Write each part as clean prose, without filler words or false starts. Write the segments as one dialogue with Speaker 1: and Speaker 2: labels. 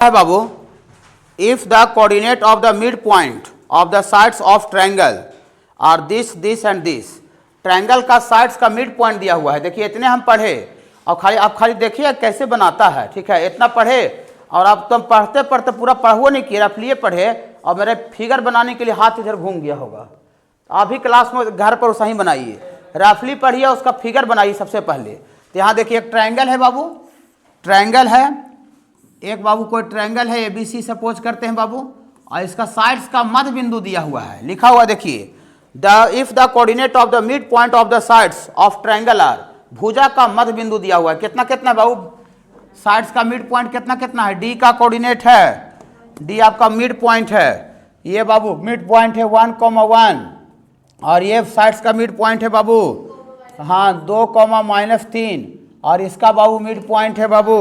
Speaker 1: है बाबू, if the coordinate of the mid point of the sides of triangle are this this and this. Triangle का sides का mid point दिया हुआ है। देखिए इतने हम पढ़े और आप खाली देखिए कैसे बनाता है। ठीक है, इतना पढ़े और आप तुम पढ़ते पढ़ते पूरा पढ़ो नहीं किया, रफलिए पढ़े और मेरे फिगर बनाने के लिए हाथ इधर घूम गया होगा। आप भी क्लास में घर पर वैसा ही बनाइए, रफली पढ़िए, उसका फिगर बनाइए सबसे पहले। तो यहाँ देखिए एक ट्रायंगल है बाबू, ट्रायंगल है एक बाबू, कोई ट्रायंगल है ABC सपोज करते हैं बाबू, और इसका साइड्स का मध्य बिंदु दिया हुआ है, लिखा हुआ देखिए if the coordinate of the mid point of the sides of triangle are, भुजा का मध्य बिंदु दिया हुआ है। कितना कितना बाबू, साइड्स का मिड पॉइंट कितना कितना है, D का कोऑर्डिनेट है, D आपका मिड पॉइंट है, ये बाबू मिड पॉइंट है 1,1, और ये साइड्स का मिड पॉइंट है बाबू हाँ 2,-3, और इसका बाबू मिड पॉइंट है बाबू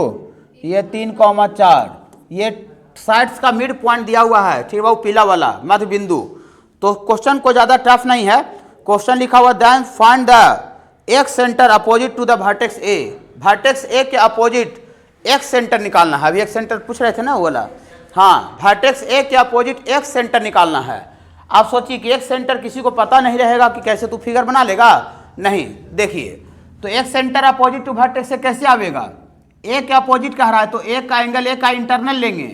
Speaker 1: ये 3,4। ये साइड्स का मिड पॉइंट दिया हुआ है, ठीक है बाबू, पीला वाला मध्य बिंदु। तो क्वेश्चन को ज़्यादा टफ नहीं है, क्वेश्चन लिखा हुआ then find the x centre opposite to the vertex A. Vertex A के अपोजिट एक्स सेंटर निकालना है। अभी एक्स सेंटर पूछ रहे थे ना वो वाला, हाँ, वर्टेक्स ए के अपोजिट एक्स सेंटर निकालना है। आप सोचिए कि एक्स सेंटर किसी को पता नहीं रहेगा कि कैसे तू फिगर बना लेगा, नहीं। देखिए तो x centre opposite to vertex से कैसे आवेगा, ए के अपोजिट कह रहा है तो ए का एंगल ए का इंटरनल लेंगे,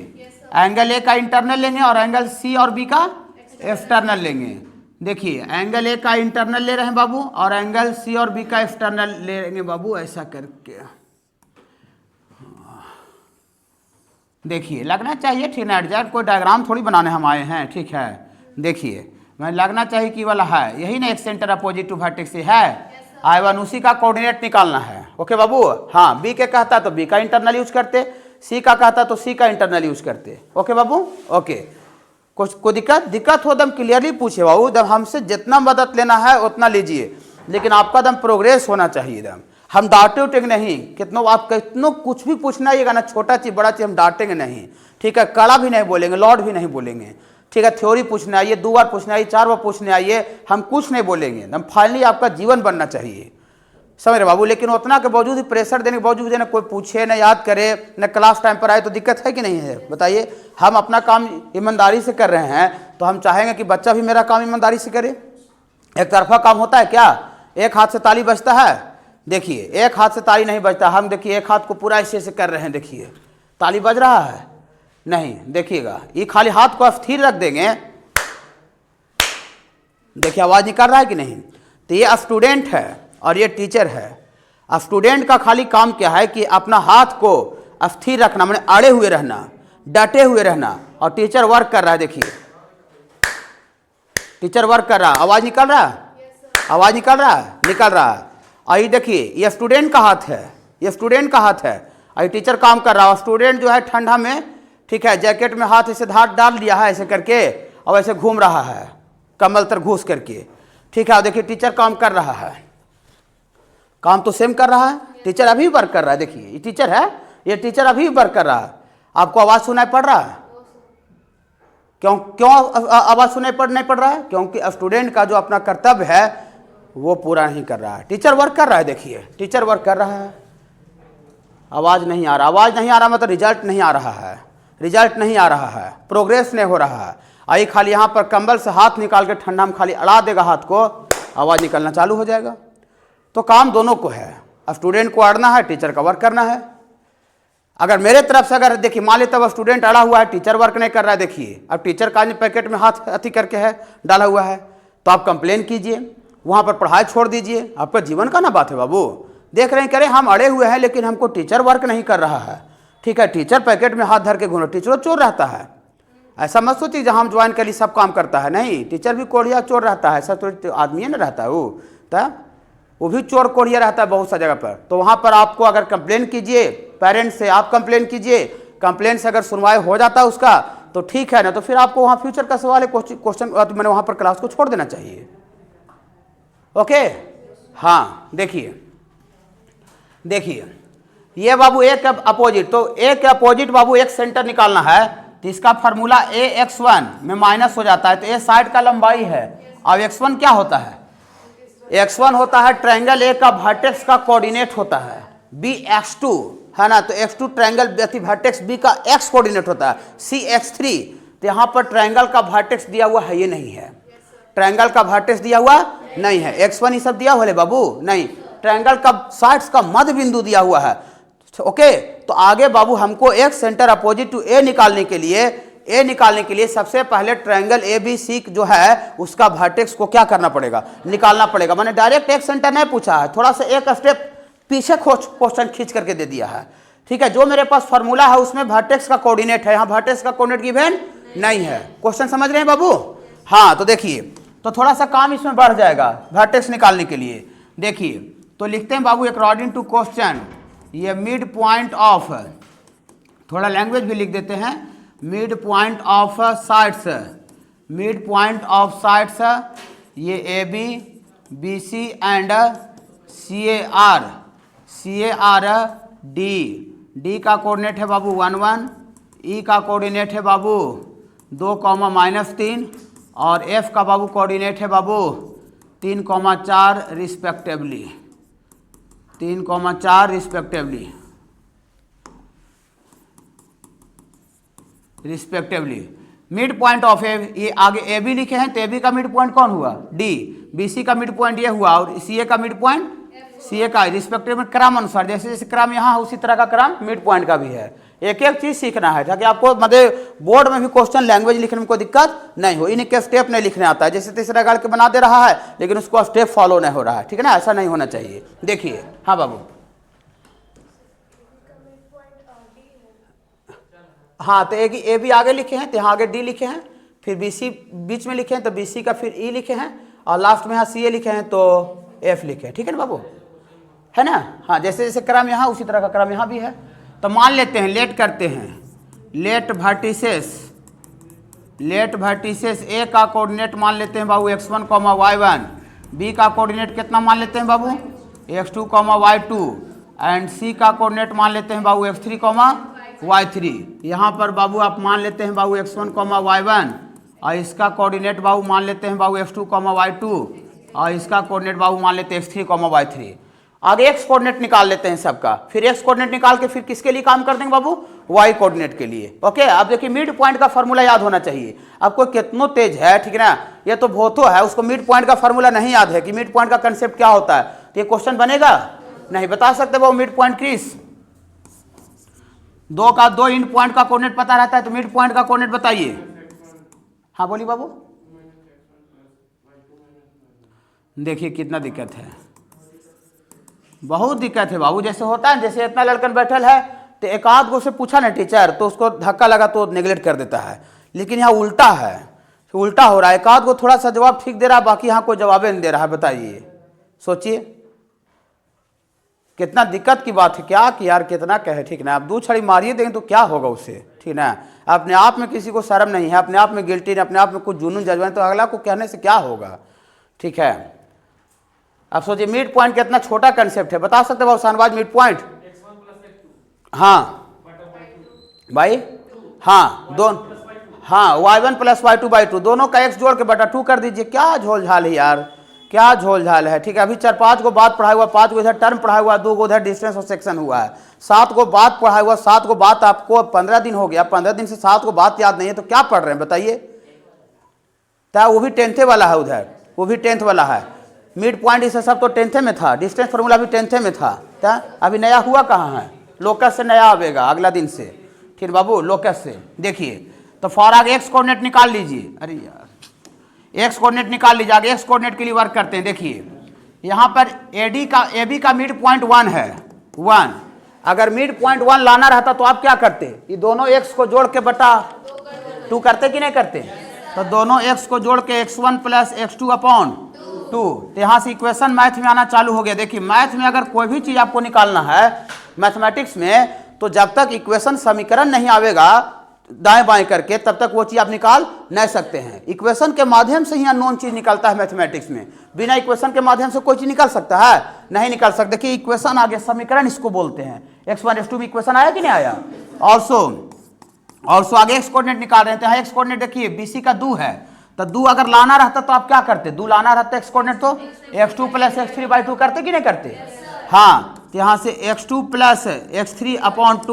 Speaker 1: एंगल ए का इंटरनल लेंगे और एंगल सी और बी का एक्सटर्नल लेंगे। देखिए एंगल ए का इंटरनल ले रहे हैं बाबू और एंगल सी और बी का एक्सटर्नल लेंगे बाबू, ऐसा करके। देखिए लगना चाहिए, ठीक है, एडजस्ट कोई डायग्राम थोड़ी बनाने हम आए हैं, ठीक है। देखिए मैं लगना चाहिए कि वाला है यही ना, एक सेंटर अपोजिट टू वर्टेक्स से है I1, उसी का कोऑर्डिनेट निकालना है। ओके बाबू, हाँ, बी के कहता तो बी का इंटरनल यूज करते, सी का कहता तो सी का इंटरनल यूज करते। ओके बाबू, ओके। कुछ को दिक्कत हो दम क्लियरली पूछे बाबू, दम हमसे जितना मदद लेना है उतना लीजिए, लेकिन आपका दम प्रोग्रेस होना चाहिए। दम हम डांटे उटेंगे नहीं, कितनों आप कितनों कुछ भी पूछना आइएगा ना, छोटा चीज बड़ा चीज हम डांटेंगे नहीं, ठीक है। कड़ा भी नहीं बोलेंगे, लॉर्ड भी नहीं बोलेंगे, ठीक है। थ्योरी पूछने आइए, 2 बार पूछने आइए, 4 बार पूछने आइए, हम कुछ नहीं बोलेंगे। हम फाइनली आपका जीवन बनना चाहिए, समझ रहे बाबू। लेकिन उतना के बावजूद ही, प्रेशर देने के बावजूद ना कोई पूछे, ना याद करे, ना क्लास टाइम पर आए, तो दिक्कत है कि नहीं है, बताइए। हम अपना काम ईमानदारी से कर रहे हैं तो हम चाहेंगे कि बच्चा भी मेरा काम ईमानदारी से करे। एक तरफा काम होता है क्या, एक हाथ से ताली बजता है? देखिए एक हाथ से ताली नहीं बजता। हम देखिए एक हाथ को पूरा ऐसे से कर रहे हैं, देखिए ताली बज रहा है नहीं, देखिएगा ये खाली हाथ को स्थिर रख देंगे, देखिए आवाज निकल रहा है कि नहीं। तो ये स्टूडेंट है और ये टीचर है। स्टूडेंट का खाली काम क्या है कि अपना हाथ को स्थिर रखना, माने अड़े हुए रहना, डटे हुए रहना, और टीचर वर्क कर रहा है। देखिए टीचर वर्क कर रहा है, आवाज निकल रहा है, आवाज निकल रहा है, निकल रहा है। और ये देखिए ये स्टूडेंट का हाथ है, ये स्टूडेंट का हाथ है, और ये टीचर काम कर रहा है। स्टूडेंट जो है ठंडा में, ठीक है, जैकेट में हाथ ऐसे डाल दिया है ऐसे करके, और ऐसे घूम रहा है कमल तर घुस करके, ठीक है। और देखिए टीचर काम कर रहा है, काम तो सेम कर रहा है, टीचर अभी वर्क कर रहा है। देखिए ये टीचर है, ये टीचर अभी वर्क कर रहा है। आपको आवाज सुनाई पड़ रहा है? क्यों आवाज सुनाई नहीं पड़ रहा है? क्योंकि स्टूडेंट का जो अपना कर्तव्य है वो पूरा नहीं कर रहा है। टीचर वर्क कर रहा है, देखिए टीचर वर्क कर रहा है। आवाज नहीं आ रहा, आवाज नहीं आ रहा मतलब रिजल्ट नहीं आ रहा है, रिजल्ट नहीं आ रहा है, प्रोग्रेस नहीं हो रहा है। आई खाली यहाँ पर कंबल से हाथ निकाल के ठंडा में खाली अड़ा देगा हाथ को, आवाज निकलना चालू हो जाएगा। तो काम दोनों को है, स्टूडेंट को अड़ना है, टीचर का वर्क करना है। अगर मेरे तरफ से अगर देखिए मान लेते तब स्टूडेंट अड़ा हुआ है, टीचर वर्क नहीं कर रहा है, देखिए अब टीचर का पैकेट में हाथ अति करके है डाला हुआ है, तो आप कंप्लेन कीजिए, वहाँ पर पढ़ाई छोड़ दीजिए, आपका जीवन का ना बात है बाबू। देख रहे हैं करें हम अड़े हुए हैं लेकिन हमको टीचर वर्क नहीं कर रहा है, ठीक है। टीचर पैकेट में हाथ धर के घूम, टीचर चोर रहता है, ऐसा मत सोचिए जहाँ हम ज्वाइन कर ली सब काम करता है, नहीं, टीचर भी कोढ़िया चोर रहता है, ऐसा तो आदमी है ना रहता है वो भी चोर कोढ़िया रहता है बहुत सा जगह पर। तो वहाँ पर आपको अगर कंप्लेन कीजिए, पेरेंट्स से आप कंप्लेन कीजिए, कंप्लेन से अगर सुनवाई हो जाता है उसका तो ठीक है, ना तो फिर आपको वहाँ फ्यूचर का सवाल है, क्वेश्चन मैंने वहाँ पर क्लास को छोड़ देना चाहिए। ओके, हाँ देखिए देखिए ये बाबू ए के अपोजिट, तो ए के अपोजिट बाबू एक सेंटर निकालना है, तो इसका फार्मूला AX1 में माइनस हो जाता है, तो ए साइड का लंबाई है। अब X1 क्या होता है? X1 होता है ट्रायंगल ए का वर्टेक्स का कोऑर्डिनेट होता है, BX2 है ना, तो x2 ट्रायंगल वर्टेक्स बी का x कोऑर्डिनेट होता है, CX3। तो यहाँ पर ट्रायंगल का वर्टेक्स दिया हुआ है, ये नहीं है, ट्रायंगल का वर्टेक्स दिया हुआ नहीं है, x1 ये सब दिया हुआ है बाबू, नहीं, ट्रायंगल का साइड्स का मध्य बिंदु दिया हुआ है। ओके, तो आगे बाबू हमको एक सेंटर अपोजिट टू ए निकालने के लिए सबसे पहले ट्रायंगल ABC जो है उसका वर्टेक्स को क्या करना पड़ेगा, निकालना पड़ेगा। मैंने डायरेक्ट एक सेंटर नहीं पूछा है, थोड़ा सा एक स्टेप पीछे क्वेश्चन खींच करके दे दिया है, ठीक है। जो मेरे पास फॉर्मूला है उसमें वर्टेक्स का कोऑर्डिनेट है, यहाँ वर्टेक्स का कोऑर्डिनेट गिवन नहीं है। क्वेश्चन समझ रहे हैं बाबू? हाँ, तो देखिए, तो थोड़ा सा काम इसमें बढ़ जाएगा वर्टेक्स निकालने के लिए। देखिए, तो लिखते हैं बाबू अकॉर्डिंग टू क्वेश्चन, ये मिड पॉइंट ऑफ, थोड़ा लैंग्वेज भी लिख देते हैं, mid point of sides, mid point of sides, ये AB BC and CAR D का कोऑर्डिनेट है बाबू 1 1, E का कोऑर्डिनेट है बाबू 2, -3 और F का बाबू कोऑर्डिनेट है बाबू 3, 4 respectively, 3, 4 respectively. Mid point of A, ये आगे AB लिखे हैं तो AB का मिड पॉइंट कौन हुआ, D, BC का मिड पॉइंट ये हुआ और CA का मिड पॉइंट, CA का रिस्पेक्टिव में क्रम अनुसार, जैसे जैसे क्रम यहाँ है उसी तरह का क्रम मिड पॉइंट का भी है। एक एक चीज सीखना है ताकि आपको मतलब बोर्ड में भी क्वेश्चन लैंग्वेज लिखने में कोई दिक्कत नहीं हो, इनके स्टेप नहीं लिखने आता है, जैसे तीसरा गाड़ के बना दे रहा है लेकिन उसको स्टेप फॉलो नहीं हो रहा है, ठीक है ना, ऐसा नहीं होना चाहिए। देखिए, हाँ बाबू, हाँ, तो ए बी आगे लिखे हैं तो यहाँ आगे D लिखे हैं, फिर BC बीच में लिखे हैं तो BC का फिर E लिखे हैं और लास्ट में यहाँ CA लिखे हैं तो F लिखे हैं, ठीक है ना बाबू, है ना। हाँ, जैसे जैसे क्रम यहाँ उसी तरह का क्रम यहाँ भी है। तो मान लेते हैं, लेट करते हैं, लेट वर्टिसेस A का कोऑर्डिनेट मान लेते हैं बाबू x1, y1, B का कोऑर्डिनेट कितना मान लेते हैं बाबू x2, y2 एंड C का कोऑर्डिनेट मान लेते हैं बाबू x3, y3। यहाँ पर बाबू आप मान लेते हैं बाबू x1, y1 और इसका कोऑर्डिनेट बाबू मान लेते हैं बाबू x2, y2 और इसका कोऑर्डिनेट बाबू मान लेते हैं x3, y3। आगे x कोऑर्डिनेट निकाल लेते हैं सबका, फिर x कोऑर्डिनेट निकाल के फिर किसके लिए काम कर देंगे बाबू, y कोऑर्डिनेट के लिए। ओके, अब देखिए मिड पॉइंट का फार्मूला याद होना चाहिए। आपको कितनों तेज है, ठीक है ना, ये तो भोथो है, उसको मिड पॉइंट का फार्मूला नहीं याद है कि मिड पॉइंट का कंसेप्ट क्या होता है, तो ये क्वेश्चन बनेगा नहीं। बता सकते बाबू मिड पॉइंट क्रिस, दो इंड पॉइंट का कोऑर्डिनेट पता रहता है तो मिड पॉइंट का कोऑर्डिनेट बताइए। हाँ बोलिए बाबू, देखिए कितना दिक्कत है, बहुत दिक्कत है बाबू। जैसे होता है, जैसे इतना लड़कन बैठल है तो एक आध गो से पूछा ना टीचर तो उसको धक्का लगा तो नेगलेक्ट कर देता है, लेकिन यहाँ उल्टा है, उल्टा हो रहा है। एक आध गो थोड़ा सा जवाब ठीक दे रहा है, बाकी यहाँ कोई जवाब नहीं दे रहा है। बताइए, सोचिए कितना दिक्कत की बात है। क्या कि यार कितना कहे, ठीक ना, आप 2 छड़ी मारिए देंगे तो क्या होगा उससे, ठीक ना। अपने आप में किसी को शर्म नहीं है, अपने आप में गिल्टी नहीं, अपने आप में कुछ जुनून जज्बा तो अगला को कहने से क्या होगा, ठीक है। अब सोचिए मिड पॉइंट कितना छोटा कंसेप्ट है, बता सकते हो शानवाज मिड पॉइंट? हाँ भाई, हाँ दोनों, हाँ y1 + y2/2 दोनों का x जोड़ के बटा 2 कर दीजिए। क्या झोल झाल है यार, क्या झोल झाल है, ठीक है। अभी 4-5 को बात पढ़ाया हुआ, 5 को इधर टर्म पढ़ाया हुआ, 2 को उधर डिस्टेंस और सेक्शन हुआ है, 7 को बात पढ़ाया हुआ, 7 को बात आपको 15 दिन हो गया, 15 दिन से 7 को बात याद नहीं है तो क्या पढ़ रहे हैं बताइए। तो वो भी 10th वाला है, उधर वो भी 10th वाला है। मिड पॉइंट इसे सब तो 10th में था, डिस्टेंस फार्मूला भी 10th में था। क्या अभी नया हुआ कहाँ है? लोकस से नया आवेगा अगला दिन से, ठीक बाबू, लोकस से। देखिए तो फॉर आगे एक्स कोऑर्डिनेट निकाल लीजिए। अरे यार एक्स कोऑर्डिनेट निकाल लीजिए, आगे एक्स कोऑर्डिनेट के लिए वर्क करते हैं। देखिए यहाँ पर ए बी का मिड पॉइंट 1 है, 1। अगर मिड पॉइंट 1 लाना रहता तो आप क्या करते, ये दोनों एक्स को जोड़ के बटा 2 करते कि नहीं करते? तो दोनों एक्स को जोड़ के x1 + x2/2। तो यहाँ से इक्वेशन मैथ में आना चालू हो गया। देखिए मैथ में अगर कोई भी चीज़ आपको निकालना है मैथमेटिक्स में, तो जब तक इक्वेशन समीकरण नहीं आवेगा दाएं बाएं करके, तब तक वो चीज़ आप निकाल नहीं सकते हैं। इक्वेशन के माध्यम से ही अननोन चीज़ निकलता है मैथमेटिक्स में, बिना इक्वेशन के माध्यम से कोई चीज़ निकल सकता है? नहीं निकल सकता। देखिए इक्वेशन आगे समीकरण इसको बोलते हैं। x1 x2 में इक्वेशन आया कि नहीं आया? ऑल्सो आगे एक्स कोऑर्डिनेट निकाल रहे हैं, एक्स कोऑर्डिनेट देखिए BC का 2 है, तो 2 अगर लाना रहता तो आप क्या करते? 2 लाना रहता एक्स कोऑर्डिनेट तो x2 + x3/2 करते कि नहीं करते? हाँ, तो यहाँ से x2 प्लस x3 अपॉन 2,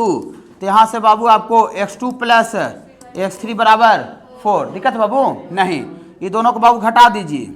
Speaker 1: तो यहाँ से बाबू आपको x2 प्लस x3 बराबर 4। दिक्कत बाबू नहीं, ये दोनों को बाबू घटा दीजिए।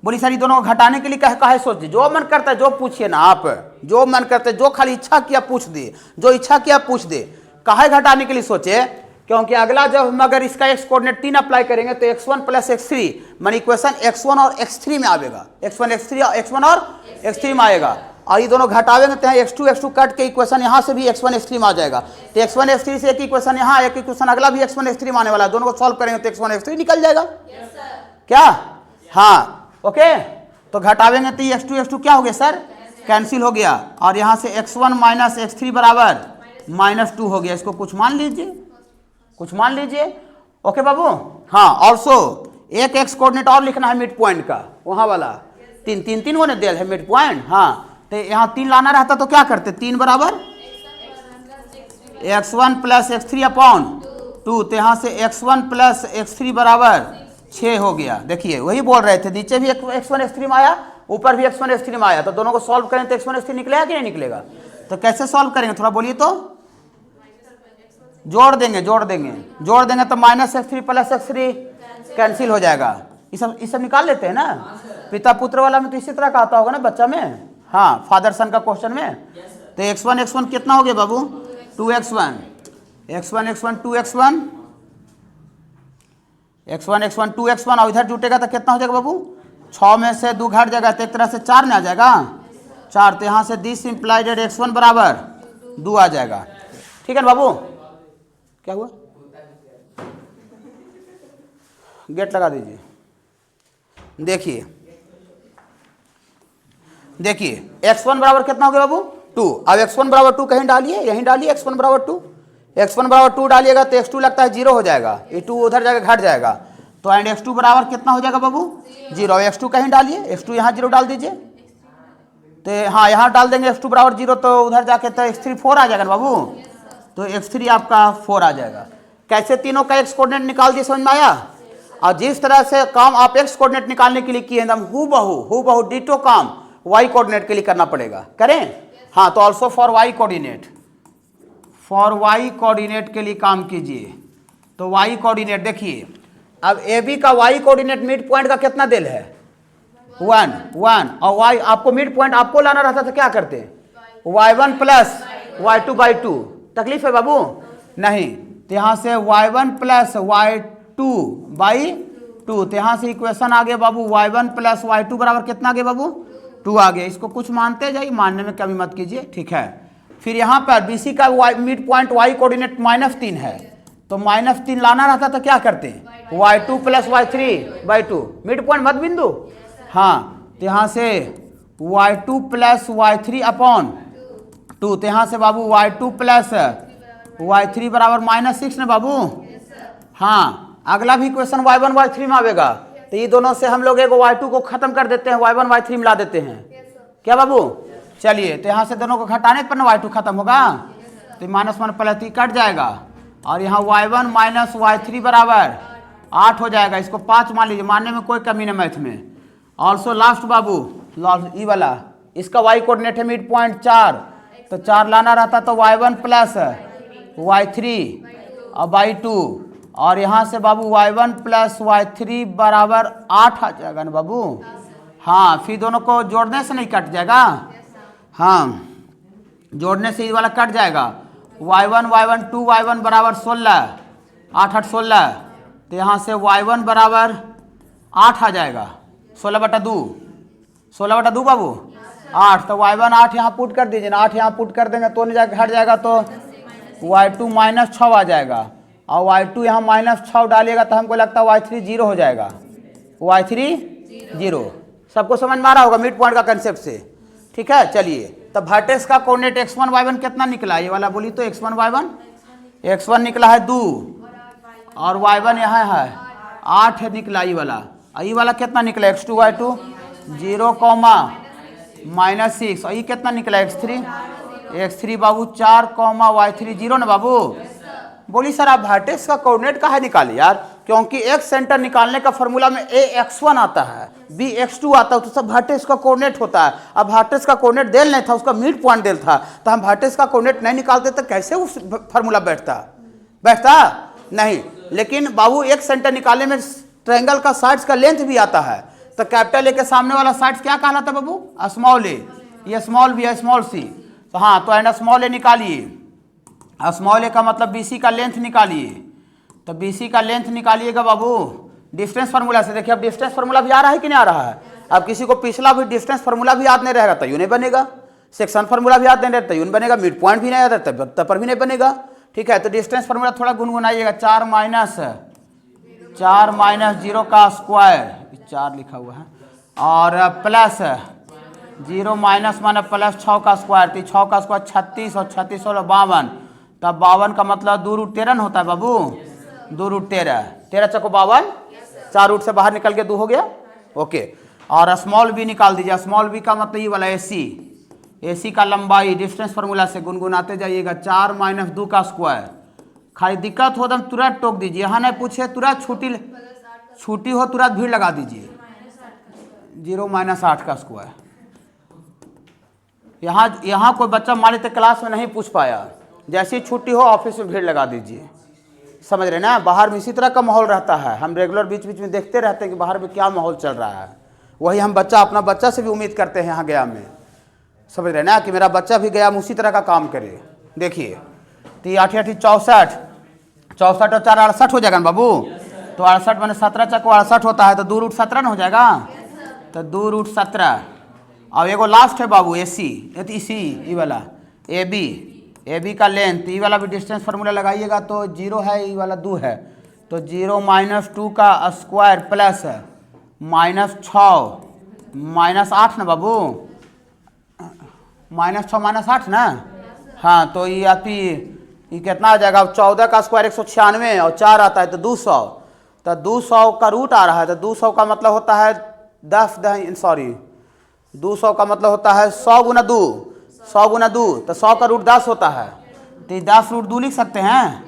Speaker 1: बोली सर ये दोनों को घटाने के लिए कहे सोचिए, जो मन करता है जो पूछिए ना आप, जो मन करता है जो खाली इच्छा किया पूछ दे, जो इच्छा किया पूछ दे। काहे घटाने के लिए सोचे, क्योंकि अगला जब हम अगर इसका x कोऑर्डिनेट 3 अप्लाई करेंगे तो x1 प्लस x3 मान इक्वेशन x1 और x3 में आएगा, x1 और x3 में आएगा। और ये दोनों घटावेंगे तो यहाँ x2 कट के इक्वेशन यहाँ से भी x1 x3 में आ जाएगा। तो x1 x3 से एक इक्वेशन यहाँ, एक इक्वेशन अगला भी x1 x3 में आने वाला है। दोनों को सॉल्व करेंगे तो x1 x3 निकल जाएगा। क्या? हाँ ओके। तो घटावेंगे तो x2 क्या हो गया सर, कैंसिल हो गया। और यहाँ से x1 माइनस x3 बराबर -2 हो गया। इसको कुछ मान लीजिए, कुछ मान लीजिए। ओके बाबू। हाँ ऑल्सो एक x कोऑर्डिनेट और लिखना है मिड पॉइंट का, वहाँ वाला 3 होने दिया है मिड पॉइंट। हाँ तो यहाँ 3 लाना रहता तो क्या करते, 3 बराबर x1 प्लस x3 अपॉन 2, तो यहाँ से x1 प्लस x3 बराबर 6 हो गया। देखिए वही बोल रहे थे, नीचे भी x1 x3 में आया, ऊपर भी x1 x3 में आया। तो दोनों को सॉल्व करें तो x1 x3 निकलेगा कि नहीं निकलेगा? तो कैसे सॉल्व करेंगे थोड़ा बोलिए तो। जोड़ देंगे तो minus x3 plus x3 cancel हो जाएगा। ये सब निकाल लेते हैं ना, पिता पुत्र वाला में तो इसी तरह का आता होगा ना बच्चा में। हाँ फादर सन का क्वेश्चन में। तो x1 कितना हो गया बाबू, 2x1 2x1 x1 2x1 और इधर जुटेगा तो कितना हो जाएगा बाबू, 6 में से 2 घट जाएगा तो एक तरह से 4 में आ जाएगा 4। तो यहाँ से दिस इम्प्लाइड x1 बराबर 2 आ जाएगा। ठीक है ना बाबू? क्या हुआ, गेट लगा दीजिए। देखिए x1 बराबर कितना हो गया बाबू, 2। अब x1 बराबर 2 कहीं डालिए, यहीं डालिए x1 बराबर 2। x1 बराबर 2 डालिएगा तो x2 लगता है 0 हो जाएगा, ये 2 उधर जाकर घट जाएगा। तो एंड x2 बराबर कितना हो जाएगा बाबू, 0। x2 कहीं डालिए, x2 यहाँ 0 डाल दीजिए। तो हाँ यहाँ डाल देंगे x2 बराबर 0, तो उधर जाके तो x3 4 आ जाएगा ना बाबू। तो x3 आपका 4 आ जाएगा। कैसे तीनों का x कोऑर्डिनेट निकाल दिए, समझ में आया? और जिस तरह से काम आप x कोऑर्डिनेट निकालने के लिए किए एकदम हु बहू डिटो काम y कोऑर्डिनेट के लिए करना पड़ेगा। करें? हाँ तो ऑल्सो फॉर y कोऑर्डिनेट के लिए काम कीजिए। तो y कोऑर्डिनेट देखिए, अब AB का y कोऑर्डिनेट मिड पॉइंट का कितना दिल है, 1 और y आपको मिड पॉइंट आपको लाना रहता तो क्या करते, y1 प्लस y2/2। तकलीफ है बाबू? नहीं। तो यहाँ से y1 प्लस y2/2, तो यहाँ से इक्वेशन आ गया बाबू y1 प्लस y2 बराबर कितना आ गया बाबू, 2 आ गया। इसको कुछ मानते जाइए, मानने में कमी मत कीजिए। ठीक है। फिर यहाँ पर BC का मिड पॉइंट y कोऑर्डिनेट -3 है, तो -3 लाना रहता तो क्या करते हैं, y2 plus y3/2 mid point मत बिंदु। हाँ तो यहाँ से y2 प्लस y3 अपॉन 2, तो यहाँ से बाबू y2 प्लस y3 बराबर -6 ना बाबू। हाँ अगला भी क्वेश्चन y1 y3 में आवेगा, तो ये दोनों से हम लोग एक y2 को खत्म कर देते हैं, y1 y3 मिला देते हैं। क्या बाबू? चलिए तो यहाँ से दोनों को घटाने पर ना y2 खत्म होगा, तो -1 प्लस 3 कट जाएगा। और यहाँ y1 माइनस y3 बराबर 8 हो जाएगा। इसको 5 मान लीजिए, मानने में कोई कमी नहीं मैथ में। ऑल्सो लास्ट बाबू ई वाला, इसका y कोऑर्डिनेट है मिड पॉइंट 4, तो 4 लाना रहता तो y1 प्लस y3 और y2, और यहाँ से बाबू y1 प्लस y3 बराबर 8 आ जाएगा ना बाबू। हाँ फिर दोनों को जोड़ने से नहीं कट जाएगा, हाँ जोड़ने से ये वाला कट जाएगा। y1 2 y1 बराबर 16, 8 8 16, तो यहाँ से y1 बराबर 8 आ जाएगा, 16/2 बाबू 8। तो y1 8 यहाँ पुट कर दीजिए ना, 8 यहाँ पुट कर देंगे तो नहीं जाकर हट जाएगा, तो y2 -6 आ जाएगा। और y2 यहाँ -6 डालिएगा तो हमको लगता है y3 0 हो जाएगा, y3 0। सबको समझ में आ रहा होगा मिड पॉइंट का कंसेप्ट से। ठीक है चलिए, तब वर्टेक्स का कोऑर्डिनेट x1 y1 कितना निकला, ये वाला बोली तो x1 y1 निकला है 2, और y1 यहाँ है 8 है निकला ये वाला। और ये वाला कितना निकला x2 y2 0, -6, और ये कितना निकला x3 बाबू 4, y3 0 ना बाबू। बोली सर आप वर्टेक्स का कोऑर्डिनेट काहे निकाले यार, क्योंकि एक सेंटर निकालने का फॉर्मूला में ax1 आता है, bx2 आता है, तो सब वर्टेक्स का कोऑर्डिनेट होता है। अब वर्टेक्स का कोऑर्डिनेट देल नहीं था, उसका मिड पॉइंट देल था, तो हम वर्टेक्स का कोऑर्डिनेट नहीं निकालते तो कैसे उस फॉर्मूला बैठता नहीं। लेकिन बाबू एक सेंटर निकालने में ट्रायंगल का साइड्स का लेंथ भी आता है, तो कैपिटल ए के सामने वाला साइड्स क्या कहलाता है बाबू? स्मॉल ए, ये स्मॉल बी है, स्मॉल सी। तो हाँ, तो एंड स्मॉल ए निकालिए, स्मॉल ए का मतलब बीसी का लेंथ निकालिए, तो बीसी का लेंथ निकालिएगा बाबू डिस्टेंस फार्मूला से। देखिए अब डिस्टेंस फार्मूला भी आ रहा है कि नहीं आ रहा है? अब किसी को पिछला भी डिस्टेंस फार्मूला भी याद नहीं रहेगा तो यूँ नहीं बनेगा, सेक्शन फार्मूला भी याद नहीं रहता यूँ नहीं बनेगा, मिड पॉइंट भी नहीं याद रहता तब पर भी नहीं बनेगा। ठीक है, तो डिस्टेंस फार्मूला थोड़ा गुनगुनाइएगा, 4 माइनस 0 का स्क्वायर, 4 लिखा हुआ है, और प्लस 0 माइनस माने प्लस 6 का स्क्वायर, तो 6 का स्क्वायर 36 और 36 और 52, तब 52 का मतलब 2 रूट 13 होता है बाबू, 2 रूट 13, 13 चको 52, 4 रूट से बाहर निकल के 2 हो गया। ओके, और स्मॉल बी निकाल दीजिए, स्मॉल बी का मतलब ये वाला एसी का लंबाई डिस्टेंस फार्मूला से गुनगुनाते जाइएगा, 4 माइनस 2 का स्क्वायर। खाली दिक्कत हो तो तुरंत टोक दीजिए, यहाँ नहीं पूछे तुरंत छुट्टी हो तुरंत भीड़ लगा दीजिए, 0 माइनस 8 का स्क्वायर। यहाँ कोई बच्चा मान लीजिए क्लास में नहीं पूछ पाया, जैसी छुट्टी हो ऑफिस में भीड़ लगा दीजिए, समझ रहे ना? बाहर में इसी तरह का माहौल रहता है, हम रेगुलर बीच बीच में देखते रहते हैं कि बाहर में क्या माहौल चल रहा है। वही हम अपना बच्चा से भी उम्मीद करते हैं यहाँ गया में, समझ रहे ना, कि मेरा बच्चा भी गया में उसी तरह का काम करे। देखिए 3 8 8 64, 64 और 4 68 हो जाएगा ना बाबू, तो 68 मैंने 17 चको 68 होता है, तो 2 रूट 17 ना हो जाएगा, तो 2 रूट 17। और एगो लास्ट है बाबू एसी, ये वाला ए बी का लेंथ, ये वाला भी डिस्टेंस फार्मूला लगाइएगा, तो 0 है, ये वाला 2 है, तो 0 माइनस 2 का स्क्वायर प्लस माइनस 6 माइनस 8 ना बाबू, माइनस 6 माइनस 8 ना। हाँ, तो ये आपकी ये कितना आ जाएगा? 14 का स्क्वायर 196 और 4 आता है तो 200, तो 200 का रूट आ रहा है, तो 200 का मतलब होता है 200 का मतलब होता है 100 गुना 2, 100 गुना 2, तो 100 का रूट 10 होता है, तो 10 रूट 2 लिख सकते हैं।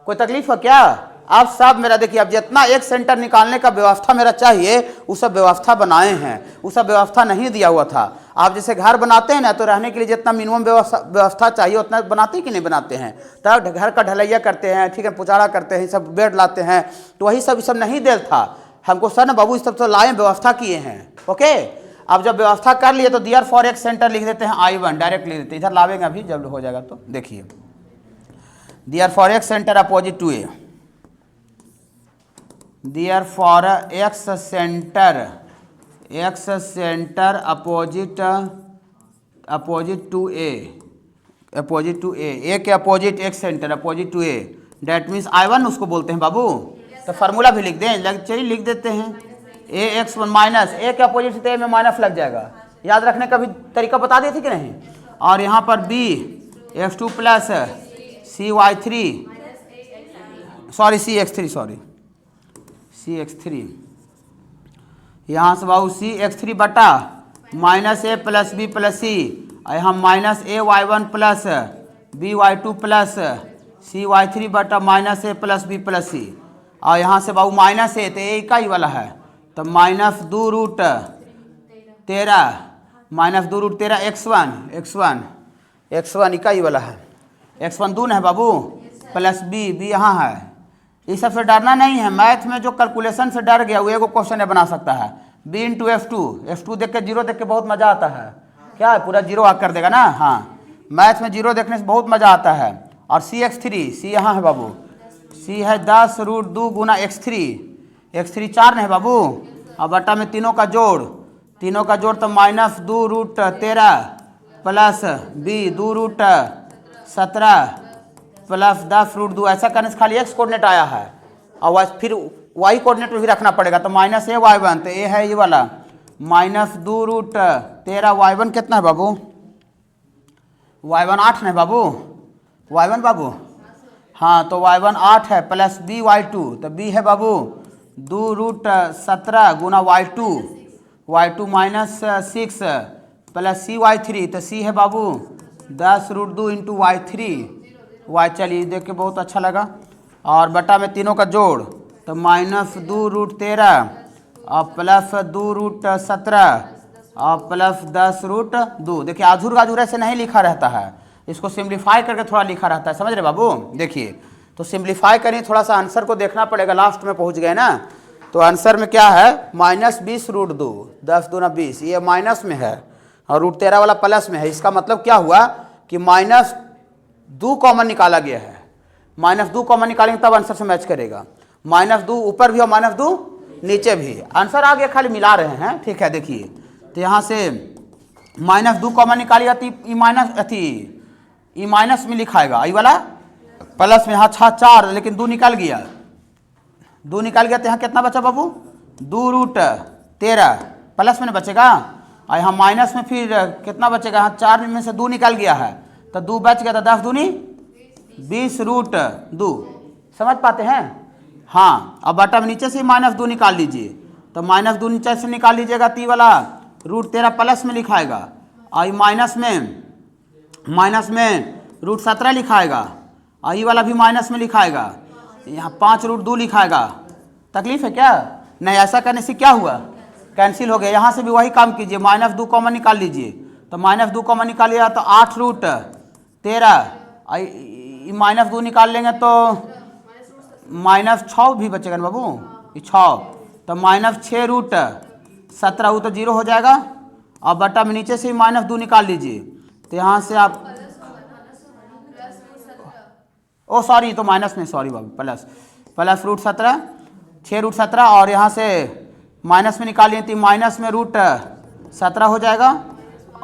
Speaker 1: कोई तकलीफ है क्या? आप सब मेरा देखिए, अब जितना एक सेंटर निकालने का व्यवस्था मेरा चाहिए वो सब व्यवस्था बनाए हैं, वो सब व्यवस्था नहीं दिया हुआ था। आप जैसे घर बनाते हैं ना, तो रहने के लिए जितना मिनिमम व्यवस्था चाहिए उतना बनाते कि नहीं बनाते हैं, तब घर का ढलैया करते हैं, ठीक है, पुचारा करते हैं, सब बेड लाते हैं, तो वही सब नहीं देल था हमको सर ना बाबू, इस सब तो लाए व्यवस्था किए हैं। ओके, अब जब व्यवस्था कर लिए तो दियर फॉर एक सेंटर लिख देते हैं I1, डायरेक्ट लिख देते हैं, इधर लावेंगे अभी जब हो जाएगा। तो देखिए therefore excentre opposite to A, therefore x centre opposite to A के opposite x centre opposite to A, that means I1 उसको बोलते हैं बाबू। तो फार्मूला भी लिख दें, चलिए लिख देते हैं, ax1 माइनस ए के अपोजिट से ए में माइनस लग जाएगा, याद रखने का भी तरीका बता दिए थे कि नहीं। और यहाँ पर bx2 प्लस cx3 यहाँ से बाबू cx3 बटा minus A plus B plus C, और यहाँ minus A y1 plus B y2 plus C y3 बटा minus A plus B plus C, और यहाँ से बाबू माइनस ए, तो ए का ही वाला है, तो माइनस 2 रूट 13 x1 इकाई वाला है, x1 दून है बाबू, प्लस बी यहाँ है। इस सब से डरना नहीं है, मैथ में जो कैलकुलेशन से डर गया वो एगो क्वेश्चन बना सकता है, b इंटू f2 देख के 0 देख के बहुत मज़ा आता है, क्या है पूरा 0 कर देगा ना। हाँ, मैथ में 0 देखने से बहुत मज़ा आता है। और cx3 यहाँ है बाबू, c है 10 रूट 2 गुना x3 4 नहीं है बाबू, और बटा में तीनों का जोड़ तो minus 2 root 13 plus b 2 root 17 plus 10 root 2, ऐसा करने से खाली एक्स कोऑर्डिनेट आया है, और फिर वाई कोऑर्डिनेट भी रखना पड़ेगा, तो माइनस ए y1, तो ए है ये वाला माइनस 2 रूट 13, y1 कितना है बाबू? y1 8 नहीं बाबू, y1 बाबू, हाँ, तो y1 8 है, प्लस बी y2, तो b है बाबू 2 रूट 17 गुना y2 minus 6 plus C y3, तो c है बाबू 10 रूट 2 इंटू y3, चलिए देख के बहुत अच्छा लगा, और बटा में तीनों का जोड़ तो -2√13 और +2√17 और +10√2। देखिए आधुर गाधुर ऐसे नहीं लिखा रहता है, इसको सिंप्लीफाई करके थोड़ा लिखा रहता है, समझ रहे बाबू। देखिए तो सिंप्लीफाई करें, थोड़ा सा आंसर को देखना पड़ेगा, लास्ट में पहुंच गए ना। तो आंसर में क्या है, -20√2, 10 दूना 20, ये माइनस में है और √13 वाला प्लस में है। इसका मतलब क्या हुआ कि -2 कॉमन निकाला गया है, -2 कॉमन निकालेंगे तब आंसर से मैच करेगा। -2 ऊपर भी और -2 नीचे भी, आंसर आ गया, खाली मिला रहे हैं, ठीक है। देखिए तो यहाँ से -2 कॉमन निकालिएगा तो ई माइनस में लिखाएगा, ई वाला प्लस में, हाँ 4, लेकिन 2 निकल गया, 2 निकल गया तो यहाँ कितना बचा बाबू, 2√13 प्लस में बचेगा, और यहाँ माइनस में फिर कितना बचेगा, यहाँ 4 में से 2 निकल गया है तो 2 बच गया, तो 10 दूनी 20√2, समझ पाते हैं। हाँ अब बटा में नीचे से -2 निकाल लीजिए, तो -2 नीचे से निकाल लीजिएगा, तो वाला √13 प्लस में लिखाएगा, और माइनस में √17 लिखाएगा, और ये वाला भी माइनस में लिखाएगा, यहाँ 5√2 लिखाएगा। तकलीफ है क्या, नहीं, ऐसा करने से क्या हुआ, कैंसिल हो गया। यहाँ से भी वही काम कीजिए, -2 कॉमन निकाल लीजिए, तो -2 कॉमन निकालिएगा तो 8√13, -2 निकाल लेंगे तो -6 भी बचेगा ना बाबू, ये 6, तो -6√17, वो तो 0 हो जाएगा, और बटा में नीचे से ही -2 निकाल लीजिए, तो यहाँ से आप, ओ सॉरी तो माइनस में, सॉरी बाबू, +√17, 6√17, और यहाँ से माइनस में निकालिए तो माइनस में √17 हो जाएगा,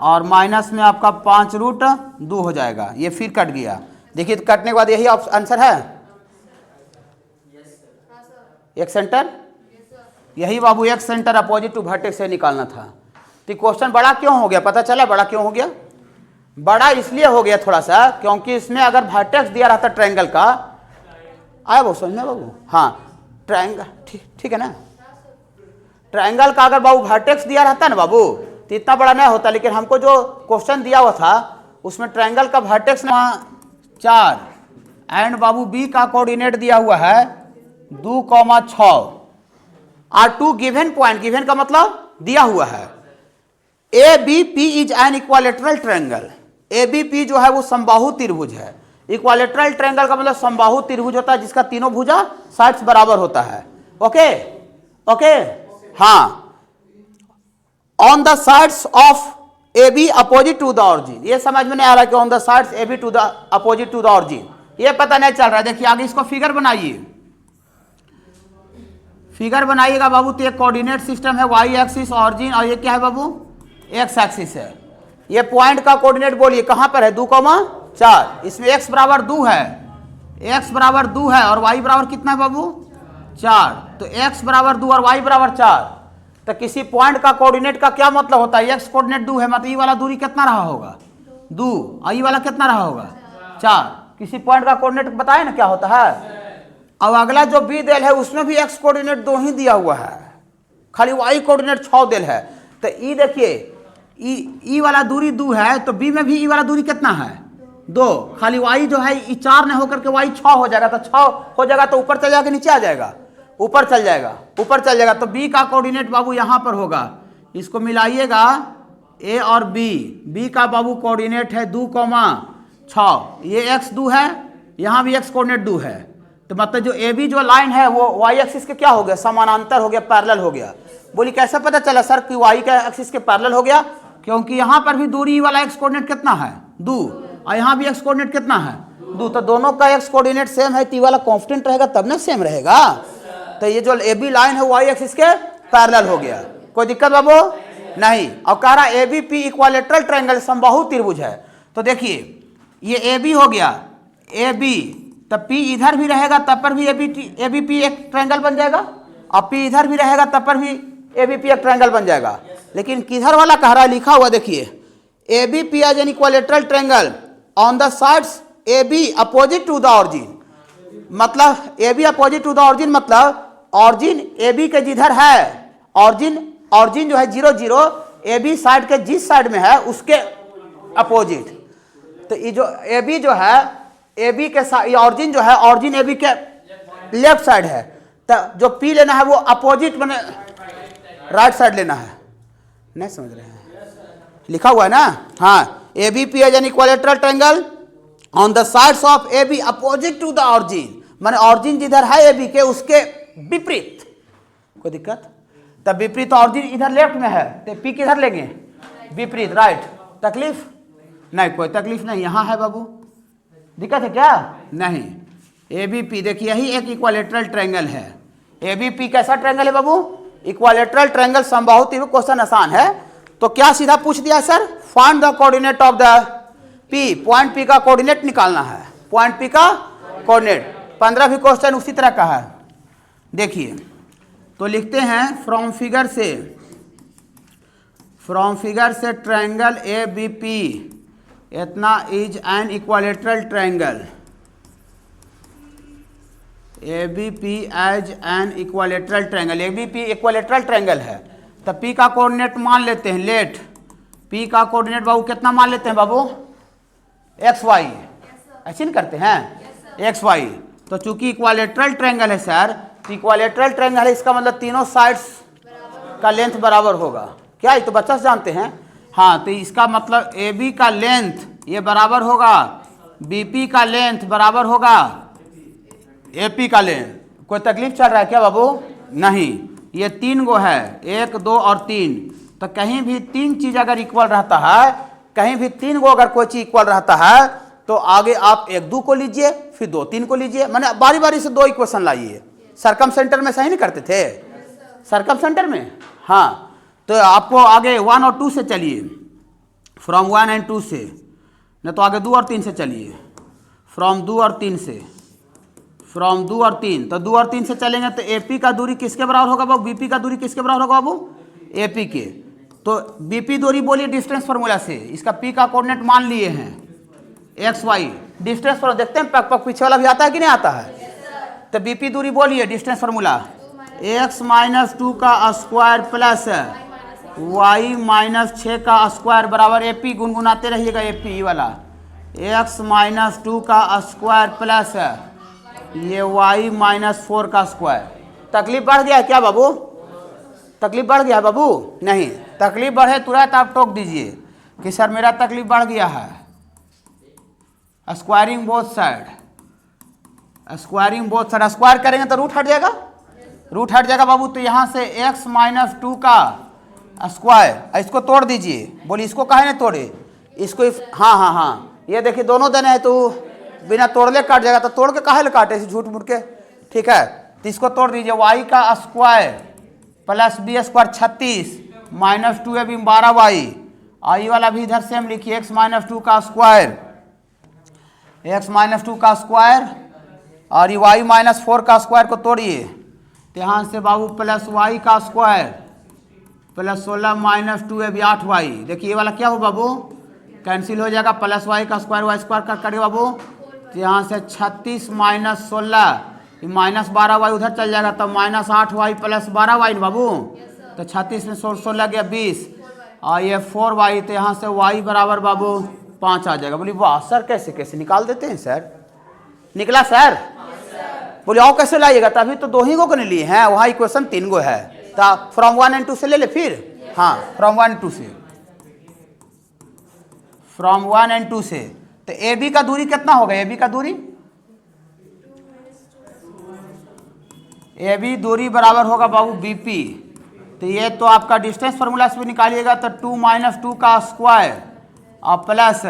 Speaker 1: और माइनस में आपका 5√2 हो जाएगा। ये फिर कट गया, देखिए तो कटने के बाद यही आंसर है, एक सेंटर, यही बाबू एक सेंटर अपोजिट टू वर्टेक्स से निकालना था। तो क्वेश्चन बड़ा क्यों हो गया, पता चला बड़ा क्यों हो गया, बड़ा इसलिए हो गया थोड़ा सा क्योंकि इसमें अगर वर्टेक्स दिया रहता ट्रायंगल का, आया वो समझ में बाबू, हाँ ट्रायंगल, ठीक है ना, ट्रायंगल का अगर बाबू वर्टेक्स दिया रहता ना बाबू तो इतना बड़ा नहीं होता, लेकिन हमको जो क्वेश्चन दिया हुआ था उसमें ट्रायंगल का वर्टेक्स 4 एंड बाबू बी का कोऑर्डिनेट दिया हुआ है 2,6 और 2 गिवन पॉइंट, गिवन का मतलब दिया हुआ है, A B P is an equilateral triangle, A B P जो है वो समबाहु त्रिभुज है। इक्वालेटरल ट्रायंगल का मतलब समबाहु त्रिभुज होता है जिसका तीनों भुजा साइड्स बराबर होता है। ओके ओके, हाँ, on the sides of A B opposite to the origin, ये समझ में नहीं आ रहा कि on the sides A B to the opposite to the origin, ये पता नहीं चल रहा है। देखिए आगे इसको फिगर बनाइए, फिगर बनाइएगा बाबू, तो एक कोऑर्डिनेट सिस्टम है, वाई एक्सिस ऑरिजिन, और ये क्या है बाबू, एक्स एक्सिस है। ये पॉइंट का कोऑर्डिनेट बोलिए कहां पर है, 2,4, इसमें x बराबर 2 है, x बराबर 2 है, और y बराबर कितना है बाबू, 4, तो x बराबर 2 और y बराबर 4। तो किसी पॉइंट का कोऑर्डिनेट का क्या मतलब होता है, x कोऑर्डिनेट 2 है, मतलब ये वाला दूरी कितना रहा होगा, 2, और ये वाला कितना रहा होगा, 4। किसी पॉइंट का कोऑर्डिनेट बताए ना क्या होता है। अब अगला जो बी देल है उसमें भी x कोऑर्डिनेट 2 ही दिया हुआ है, खाली y कोऑर्डिनेट 6 देल है। तो ई देखिए, ई वाला दूरी 2 है, तो बी में भी ई वाला दूरी कितना है, 2, खाली y जो है ई 4 नहीं होकर के y 6 हो जाएगा, तो 6 हो जाएगा तो ऊपर चल जाएगा, नीचे आ जाएगा, ऊपर चल जाएगा, ऊपर चल जाएगा। तो बी का कोऑर्डिनेट बाबू यहाँ पर होगा, इसको मिलाइएगा, ए और बी का बाबू कोऑर्डिनेट है 2,6, ये x 2 है, यहाँ भी x कोऑर्डिनेट 2 है, तो मतलब जो ए बी जो लाइन है वो y एक्सिस के क्या हो गया, समानांतर हो गया, पैरेलल हो गया। बोली कैसे पता चला सर कि y के एक्सिस के पैरेलल हो गया, क्योंकि यहाँ पर भी दूरी वाला x कोऑर्डिनेट कितना है, 2, और यहाँ भी x कोऑर्डिनेट कितना है, 2, तो दोनों का x कोऑर्डिनेट सेम है, तो वाला कांस्टेंट रहेगा तब ना सेम रहेगा। तो ये जो ए बी लाइन है y एक्सिस के पैरेलल हो गया, कोई दिक्कत बाबू नहीं। और कह रहा A B P equilateral triangle, समबाहु त्रिभुज है। तो देखिए ये ए बी हो गया, ए बी, तब P इधर भी रहेगा तब पर भी ए बी पी एक ट्रायंगल बन जाएगा, और P इधर भी रहेगा तब पर भी ए बी पी एक ट्रायंगल बन जाएगा। लेकिन किधर वाला कह रहा है, लिखा हुआ देखिए, A B P as an equilateral triangle on the sides A B opposite to the origin, मतलब A B opposite to the origin मतलब ऑरिजिन ए बी के जिधर है, ऑरिजिन जो है 0, 0, ए बी साइड के जिस साइड में है उसके अपोजिट। तो ये जो ए बी जो है, ए बी के ऑरिजिन जो है, ऑरिजिन ए बी के लेफ्ट साइड है, तो जो पी लेना है वो अपोजिट मैंने राइट साइड लेना है। नहीं समझ रहे हैं, लिखा हुआ है ना। हाँ, A B P as an equilateral triangle on the sides of A B opposite to the origin, माने ऑरिजिन जिधर है ए बी के उसके विपरीत। कोई दिक्कत? तब विपरीत ऑरिजिन इधर लेफ्ट में है तो पी किधर लेंगे? विपरीत, राइट। तकलीफ नहीं, कोई तकलीफ नहीं, यहाँ है बाबू। दिक्कत है क्या? नहीं। ए बी पी देखिए, यही एक इक्विलेटरल ट्रायंगल है। ए बी पी कैसा ट्रायंगल है बाबू? Equilateral triangle. संभवत क्वेश्चन आसान है। तो क्या सीधा पूछ दिया sir, find the coordinate of the P, point P का कोऑर्डिनेट निकालना है। पॉइंट पी का कोऑर्डिनेट 15 भी क्वेश्चन उसी तरह का है। देखिए तो लिखते हैं फ्रॉम फिगर से ट्रायंगल ए बी पी इतना is an equilateral triangle. A B P as an equilateral triangle. A B P equilateral triangle है तो पी का कोऑर्डिनेट मान लेते हैं। लेट पी का कोऑर्डिनेट बाबू कितना मान लेते हैं बाबू? X Y. ऐसे नहीं करते हैं, एक्स वाई। तो चूंकि इक्विलेटरल ट्रायंगल है सर, तो इक्विलेटरल ट्रायंगल है, इसका मतलब तीनों साइड्स का लेंथ बराबर होगा। क्या ये तो बच्चा से जानते हैं। हाँ, तो इसका मतलब ए बी का लेंथ ये बराबर होगा, बी पी का लेंथ बराबर होगा ए पी का लेंथ। कोई तकलीफ चल रहा है क्या बाबू? नहीं। ये 3 गो है, 1 2 और 3। तो कहीं भी 3 चीज अगर इक्वल रहता है, कहीं भी 3 गो अगर कोई चीज इक्वल रहता है तो आगे आप 1 2 को लीजिए, फिर 2 3 को लीजिए, माने बारी बारी से 2 इक्वेशन लाइए। सरकम सेंटर में सही नहीं करते थे? सरकम सेंटर में हाँ, तो आपको आगे 1 और 2 से चलिए, फ्रॉम 1 एंड 2 से, नहीं तो आगे 2 और 3 से चलिए, फ्रॉम 2 और 3 से, फ्रॉम 2 और 3। तो 2 और 3 से चलेंगे तो एपी का दूरी किसके बराबर होगा बाबू? बीपी का दूरी किसके बराबर होगा बाबू? एपी के। तो बीपी दूरी बोलिए डिस्टेंस फार्मूला से, इसका पी का कोऑर्डिनेट मान लिए हैं एक्स वाई। डिस्टेंस फार्मूला देखते हैं, पक पक पीछे वाला भी आता है कि नहीं आता है? तो बीपी दूरी बोलिए डिस्टेंस फार्मूला, एक्स माइनस 2 का स्क्वायर प्लस वाई माइनस 6 का स्क्वायर बराबर एपी, गुनगुनाते रहिएगा एपी वाला, एक्स माइनस 2 का स्क्वायर प्लस ये वाई माइनस 4 का स्क्वायर। तकलीफ बढ़ गया है क्या बाबू? तकलीफ बढ़ गया है बाबू? नहीं। तकलीफ बढ़े तुरंत आप टोक दीजिए कि सर मेरा तकलीफ बढ़ गया है। Squaring both side, squaring both side. Square करेंगे तो रूट हट जाएगा, रूट हट जाएगा बाबू। तो यहाँ से x माइनस 2 का स्क्वायर, इसको तोड़ दीजिए। बोलिए इसको काहे नहीं तोड़े? इसको हाँ हाँ हाँ, ये देखिए दोनों देने हैं तो बिना तोड़ले काट जाएगा, तो तोड़ के काहे काटे ऐसे झूठ मूठ के? ठीक है, तो इसको तोड़ दीजिए। y का square plus b square 36 minus 2 है 12 वाई। आई वाला भी इधर सेम लिखिए, x माइनस 2 का स्क्वायर, x माइनस 2 का स्क्वायर और ये y माइनस 4 का स्क्वायर को तोड़िए। तो यहाँ से बाबू प्लस वाई का स्क्वायर प्लस 16 माइनस 2 है 8 वाई। देखिए ये वाला क्या हो बाबू? कैंसिल हो जाएगा, प्लस वाई का स्क्वायर वाई स्क्वायर कर करिए बाबू। तो यहाँ से 36 माइनस 16 माइनस 12 वाई उधर चल जाएगा, तब माइनस 8 वाई प्लस 12 वाई बाबू। तो 36 में 16 गया 20 और ये 4 वाई, तो यहाँ से वाई बराबर बाबू 5 आ जाएगा। बोली वाह सर, कैसे कैसे निकाल देते हैं सर? निकला सर? बोले और कैसे लाइएगा? तभी तो 2 ही गो को नहीं लिए हैं, वहाँ इक्वेशन 3 गो है। तो फ्रॉम 1 एंड 2 से ले ले फिर। हाँ, फ्रॉम 1 एंड 2 से, फ्रॉम 1 एंड 2 से। तो ए बी का दूरी कितना होगा? ए बी का दूरी, ए बी दूरी बराबर होगा बाबू बी पी। तो ये तो आपका डिस्टेंस फार्मूला से भी निकालिएगा, तो 2 माइनस 2 का स्क्वायर और प्लस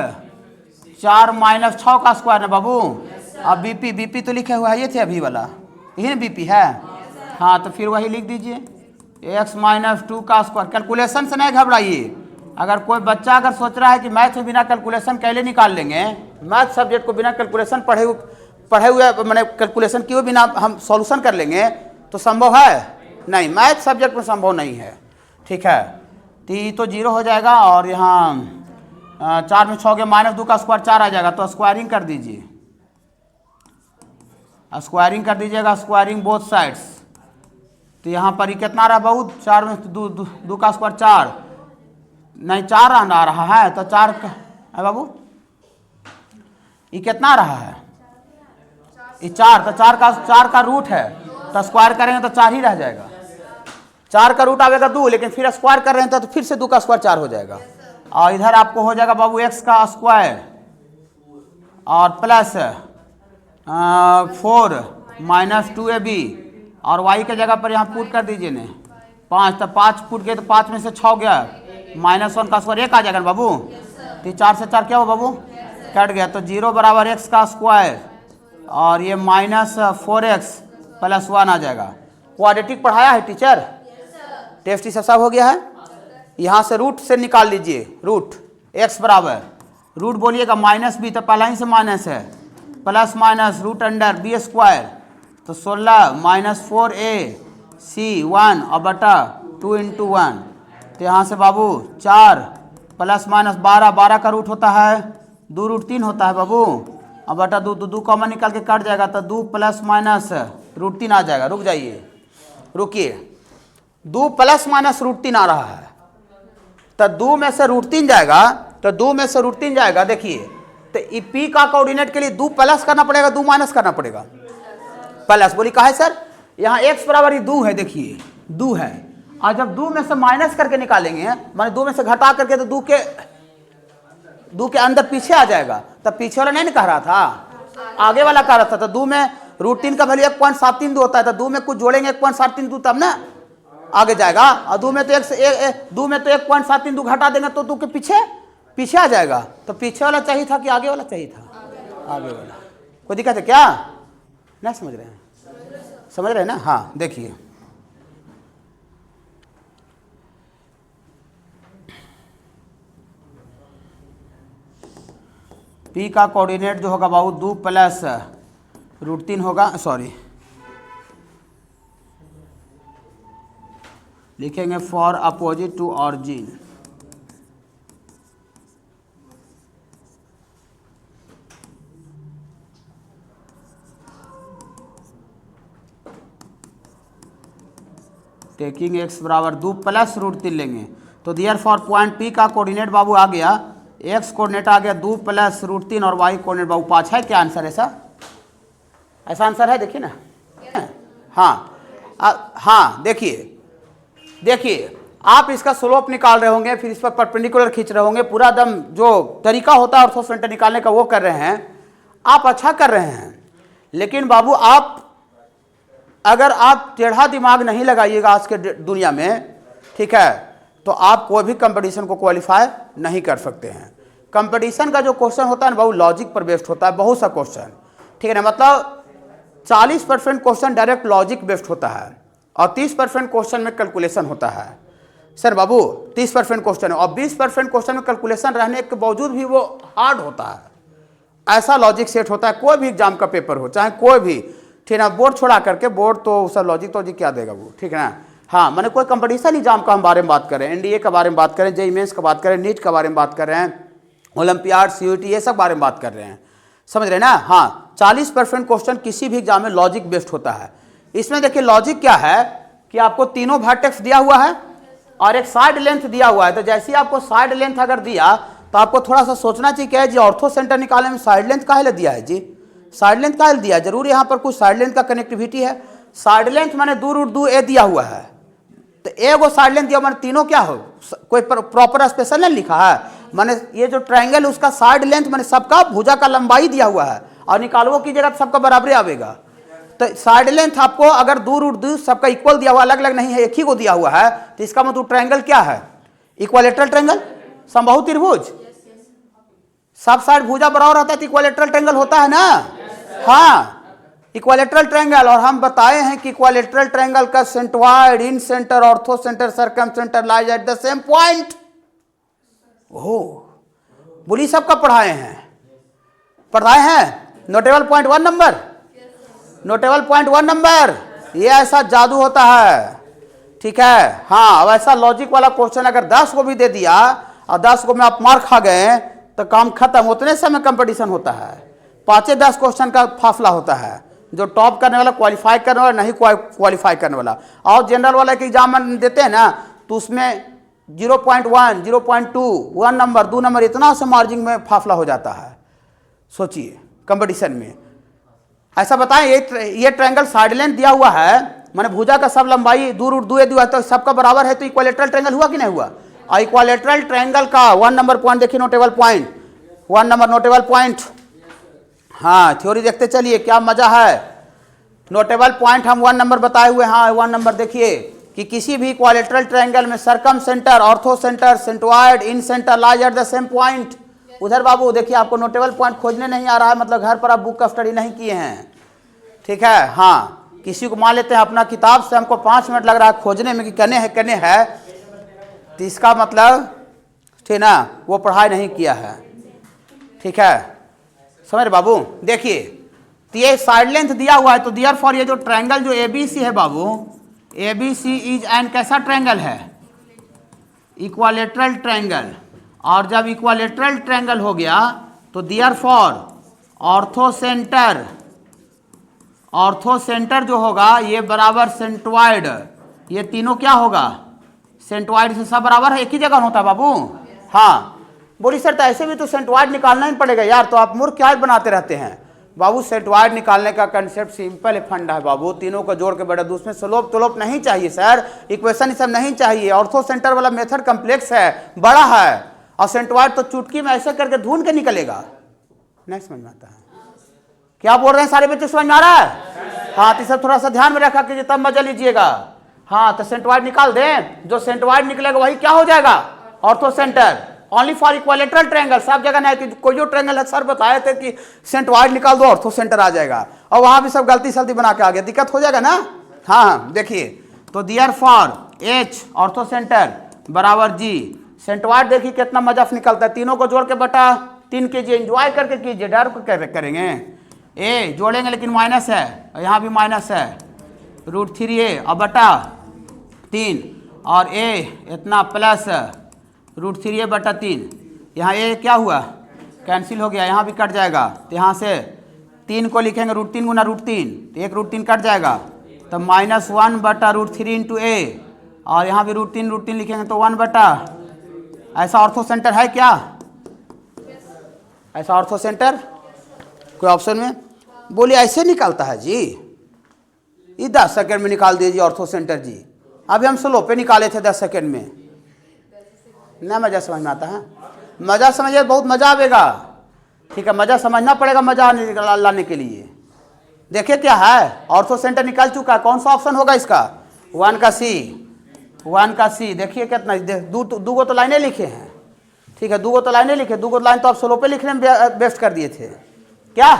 Speaker 1: 4 माइनस 6 का स्क्वायर है बाबू। अब बीपी, बीपी तो लिखे हुआ है ये थे अभी वाला, यही ना बीपी है। हाँ, तो फिर वही लिख दीजिए, x माइनस 2 का स्क्वायर। कैलकुलेशन से नहीं घबराइए। अगर कोई बच्चा अगर सोच रहा है कि मैथ में बिना कैलकुलेशन कैसे निकाल लेंगे, मैथ सब्जेक्ट को बिना कैलकुलेशन पढ़े हुए मैंने कैलकुलेशन किए बिना हम सॉल्यूशन कर लेंगे, तो संभव है नहीं, मैथ सब्जेक्ट में संभव नहीं है। ठीक है, तो 0 हो जाएगा और यहाँ 4 में 6 के माइनस 2 का स्क्वायर 4 आ जाएगा। तो स्क्वायरिंग कर दीजिए, स्क्वायरिंग कर दीजिएगा, स्क्वायरिंग बोथ साइड्स। तो यहाँ पर ही कितना रहा बहुत? 4 में 2 का स्क्वायर 4, नहीं 4 आ रहा है, तो 4 है बाबू। ये कितना रहा है? ये 4, तो 4 का रूट है, तो स्क्वायर करेंगे तो 4 ही रह जाएगा। 4 का रूट आवेगा 2, लेकिन फिर स्क्वायर कर रहे हैं तो फिर से 2 का स्क्वायर 4 हो जाएगा। और इधर आपको हो जाएगा बाबू x का स्क्वायर और प्लस 4 माइनस 2ab और y के जगह पर यहाँ पुट कर दीजिए ने 5, तो 5 पुट गए तो 5 में से 6 गया, -1 का स्क्वायर 1 आ जाएगा ना बाबू। तो 4 से 4 क्या हो बाबू, कट गया। तो 0 बराबर x का स्क्वायर और ये -4x प्लस 1 आ जाएगा। क्वाड्रेटिक पढ़ाया है टीचर, टेस्ट सब हो गया है। यहाँ से रूट से निकाल लीजिए, रूट x बराबर रूट बोलिएगा -b, तो पहला ही से माइनस है, plus minus root under b square, तो 16 - 4ac 1 और बटा 2 × 1। तो यहाँ से बाबू 4 प्लस माइनस 12, 12 का रूट होता है 2 √ 3 होता है बाबू, और बटा 2 कॉमन निकाल के कट जाएगा, तो 2 प्लस माइनस रूट 3 आ जाएगा। रुक जाइए, रुकिए, 2 प्लस माइनस रूट 3 आ रहा है, तो 2 में से रूट 3 जाएगा, तो 2 में से रूट 3 जाएगा। देखिए, तो p का कोऑर्डिनेट के लिए 2 प्लस करना पड़ेगा, 2 माइनस करना पड़ेगा, प्लस। बोली कहा है सर, यहाँ x बराबर ही 2 है, देखिए 2 है, और जब 2 में से माइनस करके निकालेंगे, माने 2 में से घटा करके, तो 2 के अंदर पीछे आ जाएगा। तब पीछे वाला नहीं कह रहा था, आगे वाला कह रहा था। तो 2 में रूट 3 का वैल्यू 1.732 होता है, तो 2 में कुछ जोड़ेंगे 1.732 तब ना आगे जाएगा। और 2 में तो 1.732 घटा देंगे तो 2 के पीछे आ जाएगा। तो पीछे वाला चाहिए था कि आगे वाला चाहिए था? आगे वाला। कोई दिक्कत है क्या? नहीं समझ रहे हैं? समझ रहे हैं ना? हाँ, देखिए p का कोऑर्डिनेट जो होगा बाबू 2 प्लस रूट 3 होगा, सॉरी लिखेंगे for opposite to origin. Taking x बराबर 2 प्लस रूट 3 लेंगे, तो दियर फॉर पॉइंट p का कोऑर्डिनेट बाबू आ गया, x कोऑर्डिनेट आ गया 2 प्लस रूट 3 और y कोऑर्डिनेट बाबू 5 है। क्या आंसर है ऐसा? ऐसा आंसर है, देखिए ना। हाँ हाँ, देखिए आप इसका स्लोप निकाल रहे होंगे, फिर इस पर परपेंडिकुलर खींच रहे होंगे, पूरा दम जो तरीका होता है ऑर्थो सेंटर निकालने का वो कर रहे हैं। आप अच्छा कर रहे हैं, लेकिन बाबू अगर आप टेढ़ा दिमाग नहीं लगाइएगा आज के दुनिया में, ठीक है, तो आप कोई भी कंपटीशन को क्वालिफाई नहीं कर सकते हैं। कंपटीशन का जो क्वेश्चन होता है ना बाबू, लॉजिक पर बेस्ड होता है, बहुत सा क्वेश्चन, ठीक है ना। मतलब 40% क्वेश्चन डायरेक्ट लॉजिक बेस्ड होता है और 30% क्वेश्चन में कैलकुलेशन होता है। सर बाबू 30% क्वेश्चन है और 20% क्वेश्चन में कैलकुलेशन रहने के बावजूद भी वो हार्ड होता है। ऐसा लॉजिक सेट होता है, कोई भी एग्जाम का पेपर हो, चाहे कोई भी, ठीक है ना। बोर्ड छोड़ा करके, बोर्ड तो सर लॉजिक तो क्या देगा वो, ठीक है ना। हाँ, मैंने कोई कंपटीशन एग्जाम का हम बारे में बात करें, एनडीए के बारे में बात करें, जेईई मेंस का बात करें, नीट के बारे में बात कर रहे हैं, ओलंपियाड, सीयूईटी, ये सब बारे में बात कर रहे हैं, समझ रहे हैं ना। हाँ, 40% क्वेश्चन किसी भी एग्जाम में लॉजिक बेस्ड होता है। इसमें देखिए लॉजिक क्या है कि आपको तीनों वर्टेक्स दिया हुआ है और एक साइड लेंथ दिया हुआ है। तो जैसे ही आपको साइड लेंथ अगर दिया तो आपको थोड़ा सा सोचना चाहिए क्या है जी, ऑर्थो सेंटर निकालने में साइड लेंथ काहे दिया है जी, साइड लेंथ काहे दिया है? जरूर यहाँ पर कुछ साइड लेंथ का कनेक्टिविटी है। साइड लेंथ माने 2√2a दिया हुआ है, तो ए वो साइड लेंथ दिया, माने तीनों क्या हो, कोई प्रॉपर स्पेशल नहीं लिखा है, माने ये जो ट्रायंगल उसका साइड लेंथ माने सबका भुजा का लंबाई दिया हुआ है और निकालवो की जगह सबका बराबरी आवेगा। तो साइड लेंथ आपको अगर 2√2 सबका इक्वल दिया हुआ, अलग अलग नहीं है, एक ही को दिया हुआ है, तो इसका मतलब ट्रायंगल क्या है? इक्विलैटरल ट्रायंगल, समबाहु त्रिभुज। सब साइड भुजा बराबर होता है तो इक्विलैटरल ट्रायंगल होता है ना। हाँ, इक्विलैटरल ट्रायंगल। और हम बताए हैं कि इक्विलैटरल ट्रायंगल का centroid, incentre, orthocentre, circumcentre lies at the same point. Oh, बुली सबका पढ़ाए हैं। Notable point 1 number, notable point 1 number, ये ऐसा जादू होता है, ठीक है। हाँ, अब ऐसा लॉजिक वाला क्वेश्चन अगर 10 को भी दे दिया और 10 को में आप मार्क खा गए तो काम खत्म। उतने समय कंपटीशन होता है, 5-10 क्वेश्चन का फासला होता है, जो टॉप करने वाला, क्वालिफाई करने वाला, नहीं क्वालिफाई करने वाला। और जनरल वाला के एग्जाम देते हैं ना, तो उसमें 0.1, 0.2, 1 नंबर, 2 नंबर, इतना से मार्जिन में फासला हो जाता है। सोचिए कंपटीशन में। ऐसा बताएं, ये ट्रायंगल साइड लेंथ दिया हुआ है, माने भुजा का सब लंबाई दूर रूट दुए दुआ तो सबका बराबर है, तो इक्विलेटरल ट्रायंगल हुआ कि नहीं हुआ? और इक्विलेटरल ट्रायंगल का 1 नंबर पॉइंट देखिए, notable point, 1 number notable point. हाँ थ्योरी देखते चलिए क्या मजा है। नोटेबल पॉइंट हम 1 नंबर बताए हुए। हाँ 1 नंबर देखिए कि किसी भी इक्विलेटरल ट्रायंगल में circumcentre, orthocentre, centroid, incentre lies at the same point. उधर बाबू देखिए आपको नोटेबल पॉइंट खोजने नहीं आ रहा है, मतलब घर पर आप बुक का स्टडी नहीं किए हैं, ठीक है। हाँ किसी को मान लेते हैं अपना किताब से हमको 5 मिनट लग रहा है खोजने में कि कने है, तो इसका मतलब ठीक ना वो पढ़ाई नहीं किया है, ठीक है, समझ रहे बाबू। देखिए तो ये साइड लेंथ दिया हुआ है, तो दियर फॉर ये जो ट्रायंगल जो ABC है बाबू, ABC इज एन कैसा ट्रायंगल है? Equilateral triangle. और जब इक्विलेटरल ट्रायंगल हो गया तो दियर फॉर ऑर्थो सेंटर जो होगा ये बराबर सेंट्रॉयड, ये तीनों क्या होगा? सेंट्रॉयड से सब बराबर है, एक ही जगह होता है बाबू। हाँ बोली सर तो ऐसे भी तो सेंट्रॉयड निकालना ही पड़ेगा यार, तो आप मूर्ख क्या बनाते रहते हैं बाबू। सेंट्रॉयड निकालने का कंसेप्ट सिंपल फंडा है बाबू, तीनों को जोड़ के बड़ा, उसमें स्लोप तलोप नहीं चाहिए सर, इक्वेशन सब नहीं चाहिए। ऑर्थो सेंटर वाला मेथड कम्प्लेक्स है, बड़ा है, और सेंट्रॉयड तो चुटकी में ऐसे करके ढूंढ के निकलेगा, नहीं समझ में आता है क्या बोल रहे हैं सारे बच्चे, समझ में आ रहा है? हाँ तो सब थोड़ा सा ध्यान में रखा कीजिए तब मजा लीजिएगा। हाँ तो सेंट्रॉयड निकाल दें, जो सेंट्रॉयड निकलेगा वही क्या हो जाएगा? Ortho centre. Only for equilateral triangle, सब जगह नहीं कि कोई जो ट्रायंगल है सर बताए थे कि सेंट्रॉयड निकाल दो ऑर्थो सेंटर आ जाएगा, और वहां भी सब गलती सलती बना के आ गया, दिक्कत हो जाएगा ना। हाँ देखिए तो दियर फॉर H ऑर्थो सेंटर बराबर G, सेंट्रॉयड देखिए कितना मजा निकलता है, तीनों को जोड़ के बटा 3 कीजिए, एंजॉय करके कीजिए, डर को करेंगे। ए जोड़ेंगे लेकिन माइनस है, और यहाँ भी माइनस है, √3a और बटा 3, और a इतना प्लस √3a बटा 3, यहाँ a क्या हुआ? कैंसिल हो गया, यहाँ भी कट जाएगा, तो यहाँ से 3 को लिखेंगे √3 गुना √3, तो 1 √3 कट जाएगा, तो -1 बटा √3 इंटू a, और यहाँ भी √3 लिखेंगे तो 1 बटा। ऐसा ऑर्थो सेंटर है क्या? ऐसा ऑर्थो सेंटर कोई ऑप्शन में बोलिए ऐसे निकालता है जी, ये 10 सेकेंड में निकाल दीजिए ऑर्थो सेंटर जी। अभी हम स्लो पे निकाले थे 10 सेकेंड में, ना मज़ा समझ में आता है? मज़ा समझिए, बहुत मज़ा आएगा, ठीक है, मज़ा समझना पड़ेगा मज़ा लाने के लिए। देखिए क्या है, ऑर्थो सेंटर निकाल चुका है, कौन सा ऑप्शन होगा इसका? 1 का C। देखिए कितना दो तो लाइनें लिखे हैं, ठीक है, 2 तो लाइनें लिखे, 2 लाइन तो आप स्लो पे लिखने में बेस्ट कर दिए थे क्या?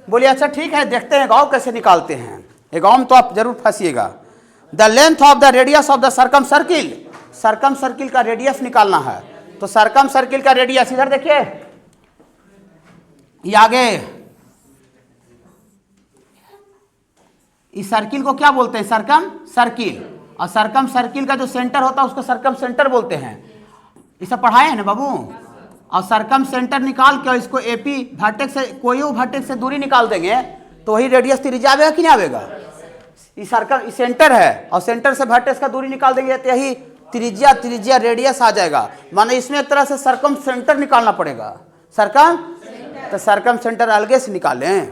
Speaker 1: बोलिए अच्छा ठीक है, देखते हैं गाँव कैसे निकालते हैं, ये गाँव में तो आप जरूर फंसिएगा। The length of the radius of the circumcircle, circumcircle का रेडियस निकालना है, तो सर्कम सर्किल का रेडियस इधर देखिए, ये आगे इस सर्किल को क्या बोलते हैं? Circum circle. और सर्कम सर्किल का जो सेंटर होता है उसको सर्कम सेंटर बोलते हैं, ये सब पढ़ाए हैं ना बाबू। और सर्कम सेंटर निकाल के इसको AP वर्टेक्स से, कोई वर्टेक्स से दूरी निकाल देंगे तो वही रेडियस त्रिज्या आएगा कि नहीं आएगा? ये सर्कम सेंटर है, और सेंटर से वर्टेक्स का दूरी निकाल देंगे तो यही त्रिज्या रेडियस आ जाएगा, माने इसमें एक तरह से सर्कम सेंटर निकालना पड़ेगा, तो सर्कम सेंटर अलगे से निकालें।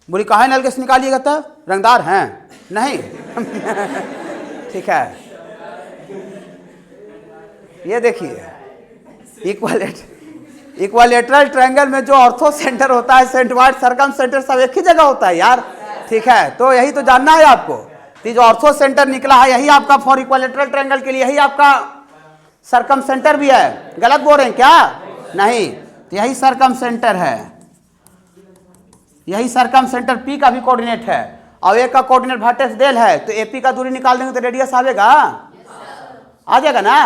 Speaker 1: बोली कहाँ अलगे से निकालिएगा? तो रंगदार हैं नहीं ठीक है, ये देखिए इक्विलेटरल ट्रायंगल में जो ऑर्थो सेंटर होता है, सेंट्रॉयड, सर्कम सेंटर सब एक ही जगह होता है यार, ठीक है, तो यही तो जानना है आपको। तो जो ऑर्थो सेंटर निकला है यही आपका फॉर इक्विलेटरल ट्रायंगल के लिए यही आपका सर्कम सेंटर भी है, गलत बोल रहे हैं क्या? नहीं, तो यही सर्कम सेंटर है, यही सर्कम सेंटर P का भी कोऑर्डिनेट है, और A का कोऑर्डिनेट वर्टेक्स डेल है, तो AP का दूरी निकाल देंगे तो रेडियस आएगा, आ जाएगा ना।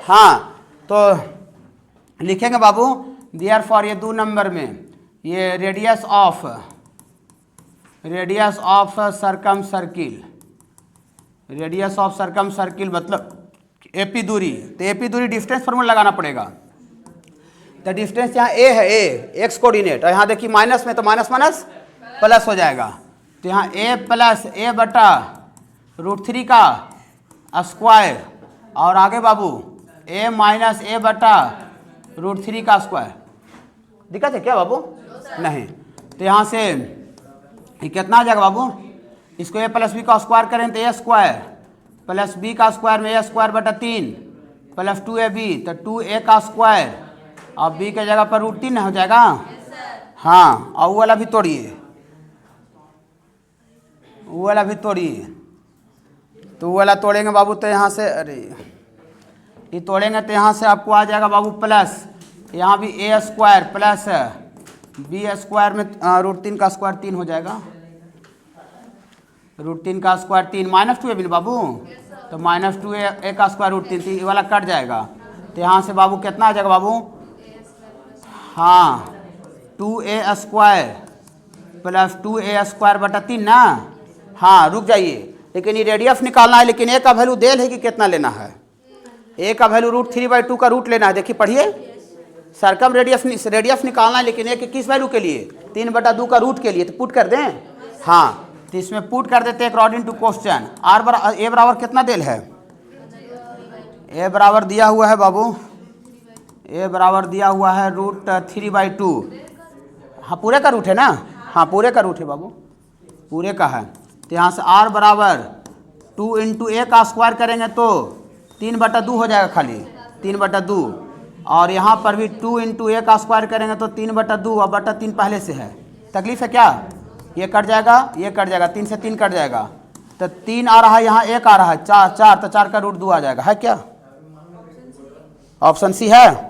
Speaker 1: हाँ तो लिखेंगे बाबू दियर फॉर ये 2 नंबर में ये radius of circum circle, radius of circum circle मतलब AP दूरी, तो AP दूरी डिस्टेंस फॉर्मूला लगाना पड़ेगा। तो डिस्टेंस यहाँ A है, A x कोऑर्डिनेट, और यहाँ देखिए माइनस में तो माइनस माइनस प्लस हो जाएगा, तो यहाँ A प्लस A बटा √3 का स्क्वायर, और आगे बाबू A माइनस A बटा √3 का स्क्वायर। दिक्कत है क्या बाबू? नहीं, तो यहाँ से ये कितना आ जाएगा बाबू? इसको ए प्लस बी का स्क्वायर करें तो ए स्क्वायर प्लस बी का स्क्वायर में ए स्क्वायर बटा 3 प्लस 2ab, तो 2a का स्क्वायर और b के जगह पर √3 हो जाएगा। हाँ, और वो वाला भी तोड़िए, वो वाला भी तोड़िए। तो वो वाला तोड़ेंगे बाबू तो यहाँ से, अरे ये तोड़ेंगे तो यहाँ से आपको आ जाएगा बाबू प्लस, यहाँ भी ए स्क्वायर प्लस बी स्क्वायर में √3 का स्क्वायर 3 हो जाएगा, √3 का स्क्वायर 3 माइनस 2 है बाबू, तो माइनस 2a का स्क्वायर √3, ये वाला कट जाएगा। तो यहाँ से बाबू कितना आ जाएगा बाबू? हाँ, 2a square plus 2a square बटा 3 ना। हाँ रुक जाइए, लेकिन ये रेडियस निकालना है, लेकिन a का वैल्यू देल है कि कितना लेना है? a का वैल्यू √3/2 का रूट लेना है। देखिए पढ़िए, सर्कम रेडियस निकालना है, लेकिन a के किस वैल्यू के लिए? 3/2 का रूट के लिए। तो पुट कर दें। हाँ, तो इसमें पुट कर देते हैं अकॉर्डिंग टू क्वेश्चन। a बराबर कितना देल है? a बराबर दिया हुआ है बाबू, a बराबर दिया हुआ है √3/2। हाँ पूरे का रूट है ना, हाँ पूरे का रूट है बाबू, पूरे का है। तो यहाँ से r बराबर 2 × a का स्क्वायर करेंगे तो 3/2 हो जाएगा, खाली 3/2। और यहाँ पर भी 2 × a का स्क्वायर करेंगे तो 3/2 और बटा 3 पहले से है। तकलीफ है क्या? ये कट जाएगा, ये कट जाएगा, 3 से 3 कट जाएगा, तो 3 आ रहा है, यहाँ 1 आ रहा है, 4 4, तो 4 का √2 आ जाएगा। है क्या? ऑप्शन सी है।